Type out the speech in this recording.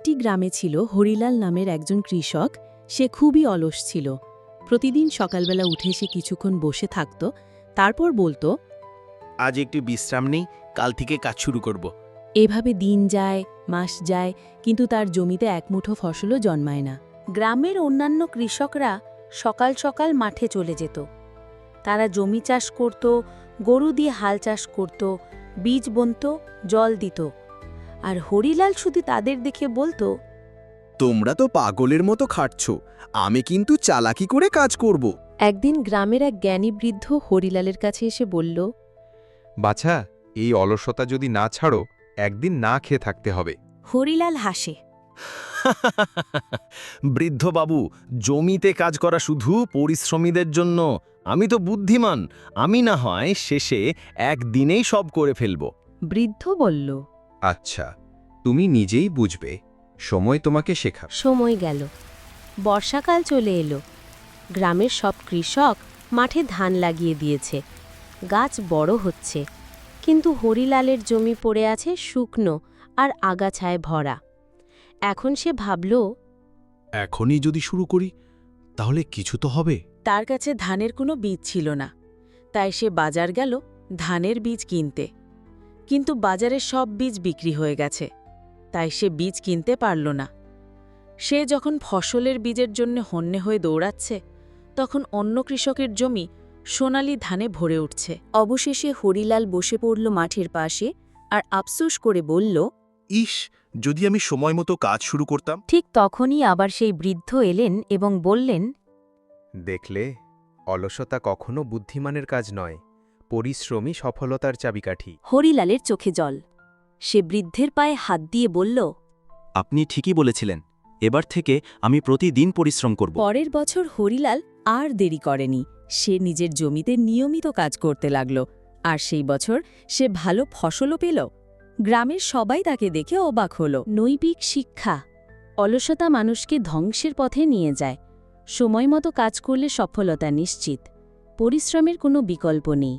একটি গ্রামে ছিল হরিলাল নামের একজন কৃষক। সে খুবই অলস ছিল। প্রতিদিন সকালবেলা উঠে সে কিছুক্ষণ বসে থাকত, তারপর বলতো, আজ একটু বিশ্রাম নেই, কাল থেকে কাজ শুরু করব। এভাবে দিন যায়, মাস যায়, কিন্তু তার জমিতে এক মুঠো ফসলও জন্মায় না। গ্রামের অন্যান্য কৃষকরা সকাল সকাল মাঠে চলে যেত। তারা জমি চাষ করত, গরু দিয়ে হাল চাষ করত, বীজ বুনত, জল দিত। আর হরিলাল শুধু তাদের দেখে বলতো, তোমরা তো পাগলের মতো খাটছ, আমি কিন্তু চালাকি করে কাজ করব। একদিন গ্রামের এক জ্ঞানী বৃদ্ধ হরিলালের কাছে এসে বলল, বাছা, এই অলসতা যদি না ছাড়ো, একদিন না খেয়ে থাকতে হবে। হরিলাল হাসে। বৃদ্ধ বাবু, জমিতে কাজ করা শুধু পরিশ্রমীদের জন্য। আমি তো বুদ্ধিমান, আমি না হয় শেষে একদিনেই সব করে ফেলব। বৃদ্ধ বলল, আচ্ছা, তুমি নিজেই বুঝবে, সময় তোমাকে শেখাবে। সময় গেল। বর্ষাকাল চলে এলো। গ্রামের সব কৃষক মাঠে ধান লাগিয়ে দিয়েছে। গাছ বড় হচ্ছে, কিন্তু হরিলালের জমি পড়ে আছে শুকনো আর আগাছায় ভরা। এখন সে ভাবল, এখনই যদি শুরু করি তাহলে কিছু তো হবে। তার কাছে ধানের কোনো বীজ ছিল না, তাই সে বাজার গেল ধানের বীজ কিনতে। কিন্তু বাজারে সব বীজ বিক্রি হয়ে গেছে, তাই সে বীজ কিনতে পারল না। সে যখন ফসলের বীজের জন্য হন্যে হয়ে দৌড়াচ্ছে, তখন অন্য কৃষকের জমি সোনালি ধানে ভরে উঠছে। অবশেষে হরিলাল বসে পড়ল মাঠের পাশে আর আফসোস করে বলল, ইস, যদি আমি সময় মতো কাজ শুরু করতাম। ঠিক তখনই আবার সেই বৃদ্ধ এলেন এবং বললেন, দেখলে, অলসতা কখনো বুদ্ধিমানের কাজ নয়, পরিশ্রমই সফলতার চাবিকাঠি। হরিলালের চোখে জল। সে বৃদ্ধের পায়ে হাত দিয়ে বলল, আপনি ঠিকই বলেছিলেন, এবার থেকে আমি প্রতিদিন পরিশ্রম করব। পরের বছর হরিলাল আর দেরি করেনি। সে নিজের জমিতে নিয়মিত কাজ করতে লাগল, আর সেই বছর সে ভালো ফসলও পেল। গ্রামের সবাই তাকে দেখে অবাক হল। নৈতিক শিক্ষা। অলসতা মানুষকে ধ্বংসের পথে নিয়ে যায়। সময়মতো কাজ করলে সফলতা নিশ্চিত। পরিশ্রমের কোনো বিকল্প নেই।